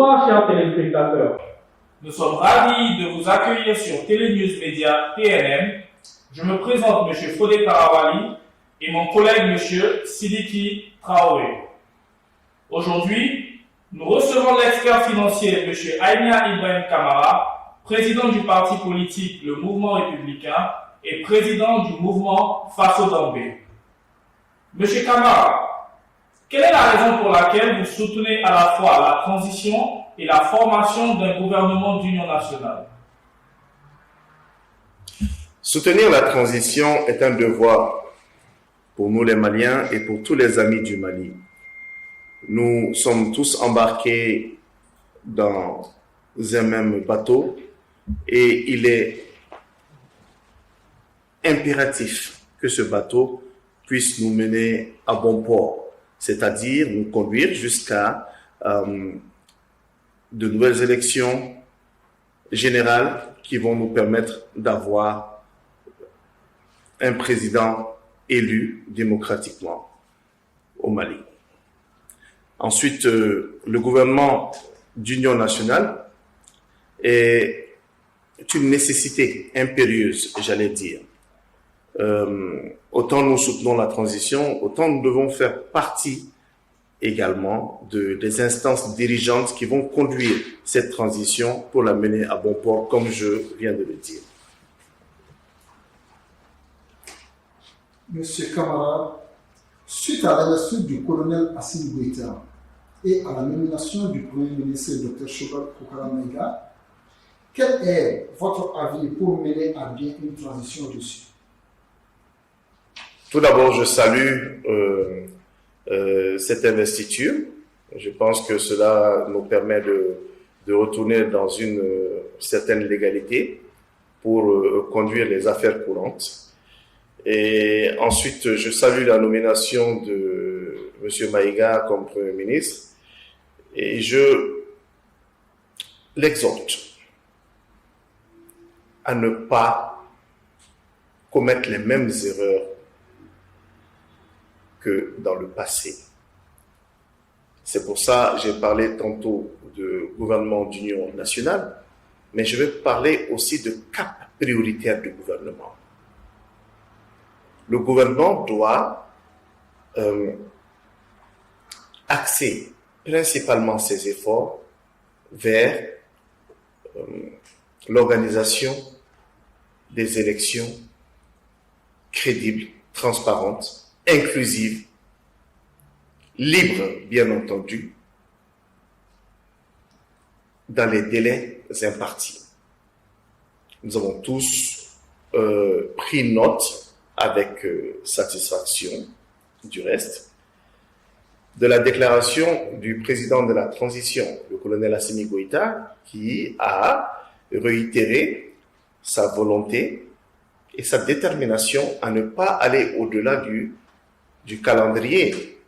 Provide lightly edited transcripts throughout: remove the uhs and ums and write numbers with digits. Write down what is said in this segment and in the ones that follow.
Bonsoir, chers téléspectateurs. Nous sommes ravis de vous accueillir sur Télénews Média TNM. Je me présente M. Fodé Karawali et mon collègue M. Sidiki Traoré. Aujourd'hui, nous recevons l'expert financier M. Aïnia Ibrahim Kamara, président du parti politique Le Mouvement Républicain et président du mouvement Faso Dambé. M. Kamara, quelle est la raison pour laquelle vous soutenez à la fois la transition et la formation d'un gouvernement d'union nationale? Soutenir la transition est un devoir pour nous les Maliens et pour tous les amis du Mali. Nous sommes tous embarqués dans un même bateau et il est impératif que ce bateau puisse nous mener à bon port, c'est-à-dire nous conduire jusqu'à de nouvelles élections générales qui vont nous permettre d'avoir un président élu démocratiquement au Mali. Ensuite, le gouvernement d'union nationale est une nécessité impérieuse, j'allais dire. Autant nous soutenons la transition, autant nous devons faire partie également des instances dirigeantes qui vont conduire cette transition pour la mener à bon port, comme je viens de le dire. Monsieur Kamara, suite à l'investiture du colonel Assimi Goïta et à la nomination du Premier ministre Dr Shogol Kokara Maïga, quel est votre avis pour mener à bien une transition dessus? Tout d'abord, je salue cette investiture. Je pense que cela nous permet de retourner dans une certaine légalité pour conduire les affaires courantes. Et ensuite, je salue la nomination de M. Maïga comme Premier ministre et je l'exhorte à ne pas commettre les mêmes erreurs que dans le passé. C'est pour ça que j'ai parlé tantôt de gouvernement d'union nationale, mais je vais parler aussi de cap prioritaire du gouvernement. Le gouvernement doit axer principalement ses efforts vers l'organisation des élections crédibles, transparentes, inclusive, libre, bien entendu, dans les délais impartis. Nous avons tous pris note avec satisfaction, du reste, de la déclaration du président de la transition, le colonel Assimi Goïta, qui a réitéré sa volonté et sa détermination à ne pas aller au-delà du calendrier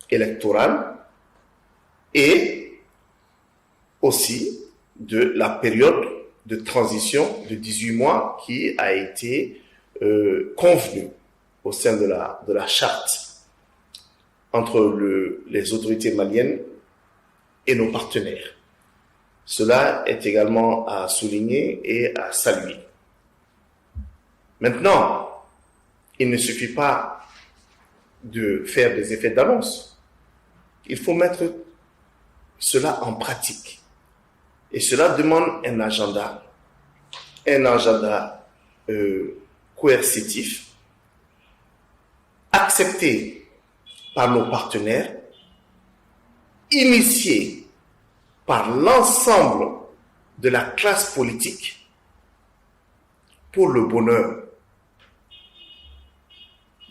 électoral et aussi de la période de transition de 18 mois qui a été convenue au sein de la charte entre les autorités maliennes et nos partenaires. Cela est également à souligner et à saluer. Maintenant, il ne suffit pas de faire des effets d'annonce. Il faut mettre cela en pratique. Et cela demande un agenda coercitif, accepté par nos partenaires, initié par l'ensemble de la classe politique pour le bonheur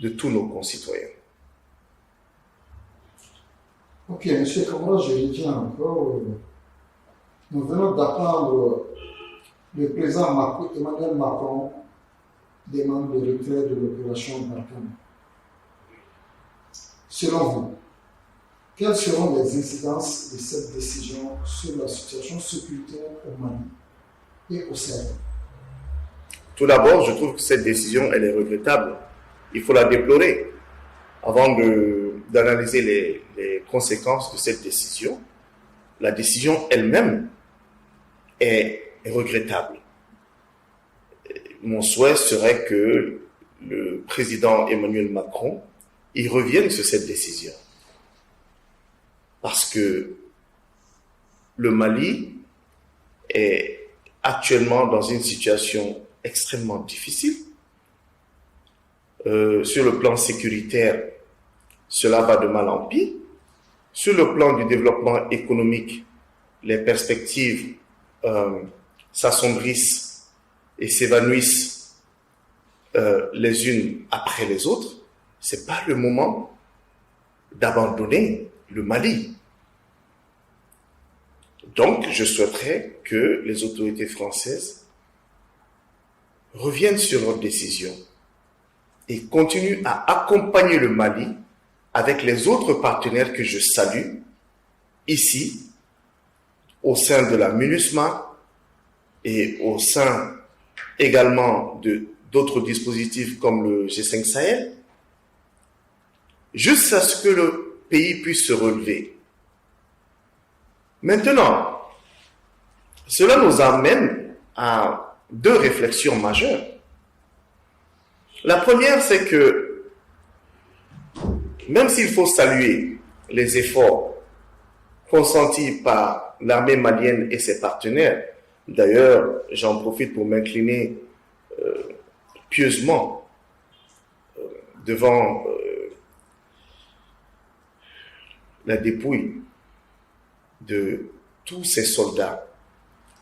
de tous nos concitoyens. Ok, M. Kamara, je reviens encore. Nous venons d'apprendre le président Emmanuel Macron demande le retrait de l'opération Barkhane. Selon vous, quelles seront les incidences de cette décision sur la situation sécuritaire au Mali et au Sahel? Tout d'abord, je trouve que cette décision, elle est regrettable. Il faut la déplorer. Avant d'analyser les conséquences de cette décision, la décision elle-même est regrettable. Mon souhait serait que le président Emmanuel Macron y revienne sur cette décision. Parce que le Mali est actuellement dans une situation extrêmement difficile. Sur le plan sécuritaire, cela va de mal en pis. Sur le plan du développement économique, les perspectives s'assombrissent et s'évanouissent les unes après les autres. Ce n'est pas le moment d'abandonner le Mali. Donc, je souhaiterais que les autorités françaises reviennent sur leur décision et continuent à accompagner le Mali avec les autres partenaires que je salue ici, au sein de la MINUSMA et au sein également d'autres dispositifs comme le G5 Sahel, jusqu'à ce que le pays puisse se relever. Maintenant, cela nous amène à deux réflexions majeures. La première, c'est que même s'il faut saluer les efforts consentis par l'armée malienne et ses partenaires, d'ailleurs, j'en profite pour m'incliner pieusement devant la dépouille de tous ces soldats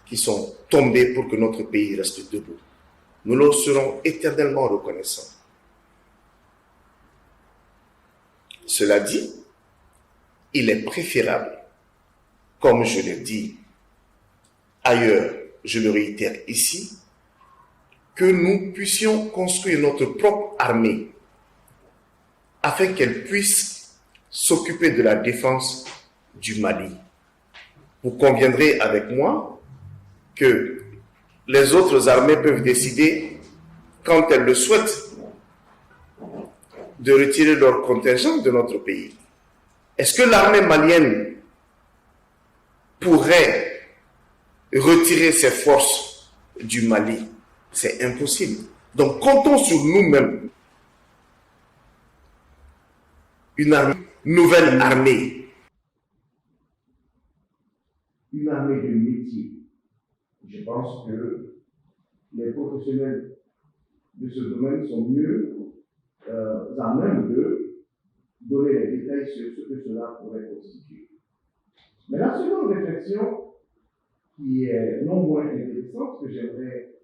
qui sont tombés pour que notre pays reste debout. Nous leur serons éternellement reconnaissants. Cela dit, il est préférable, comme je l'ai dit ailleurs, je le réitère ici, que nous puissions construire notre propre armée afin qu'elle puisse s'occuper de la défense du Mali. Vous conviendrez avec moi que les autres armées peuvent décider, quand elles le souhaitent, de retirer leur contingent de notre pays. Est-ce que l'armée malienne pourrait retirer ses forces du Mali? C'est impossible. Donc comptons sur nous-mêmes. Une nouvelle armée. Une armée de métier. Je pense que les professionnels de ce domaine sont mieux à même de donner les détails sur ce que cela pourrait constituer. Mais la seconde réflexion, qui est non moins intéressante, que j'aimerais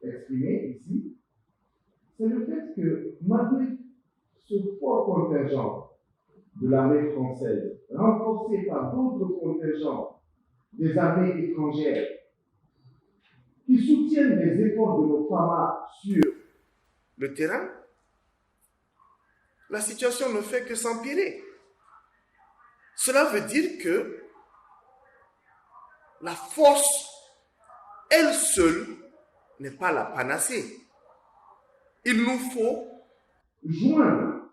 exprimer ici, c'est le fait que malgré ce fort contingent de l'armée française, renforcé par d'autres contingents des armées étrangères, qui soutiennent les efforts de nos FAMA sur le terrain, la situation ne fait que s'empirer. Cela veut dire que la force, elle seule, n'est pas la panacée. Il nous faut joindre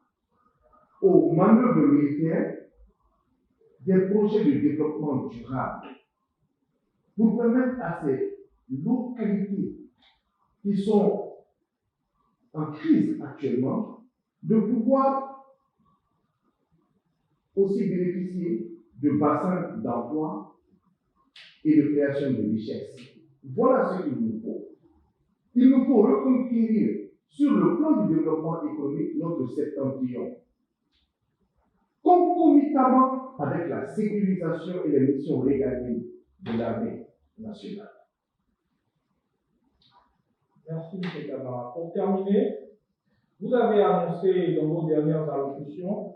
aux manœuvres militaires des projets de développement durable pour permettre à ces localités qui sont en crise actuellement de pouvoir aussi bénéficier de bassins d'emploi et de création de richesses. Voilà ce qu'il nous faut. Il nous faut reconquérir sur le plan du développement économique notre septentrion, concomitamment avec la sécurisation et les missions régaliennes de l'armée nationale. Merci, M. Camara. Pour terminer, vous avez annoncé dans vos dernières allocutions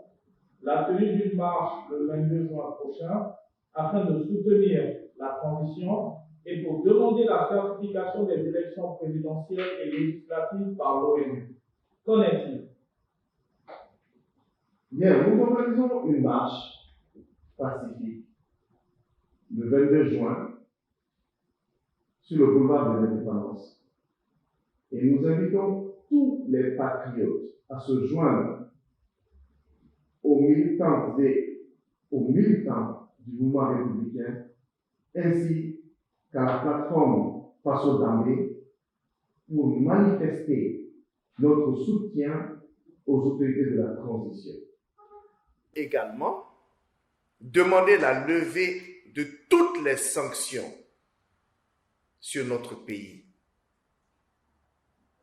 la tenue d'une marche le 22 juin prochain afin de soutenir la transition et pour demander la certification des élections présidentielles et législatives par l'ONU. Qu'en est-il? Bien, nous organisons une marche pacifique le 22 juin sur le boulevard de l'Indépendance. Et nous invitons tous les patriotes à se joindre aux militants et aux militants du mouvement républicain ainsi qu'à la plateforme Faso Dambé pour manifester notre soutien aux autorités de la transition. Également, demander la levée de toutes les sanctions sur notre pays,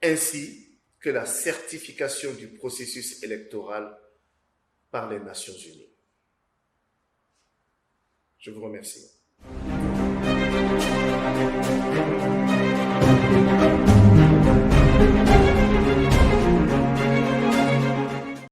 ainsi que la certification du processus électoral par les Nations Unies. Je vous remercie.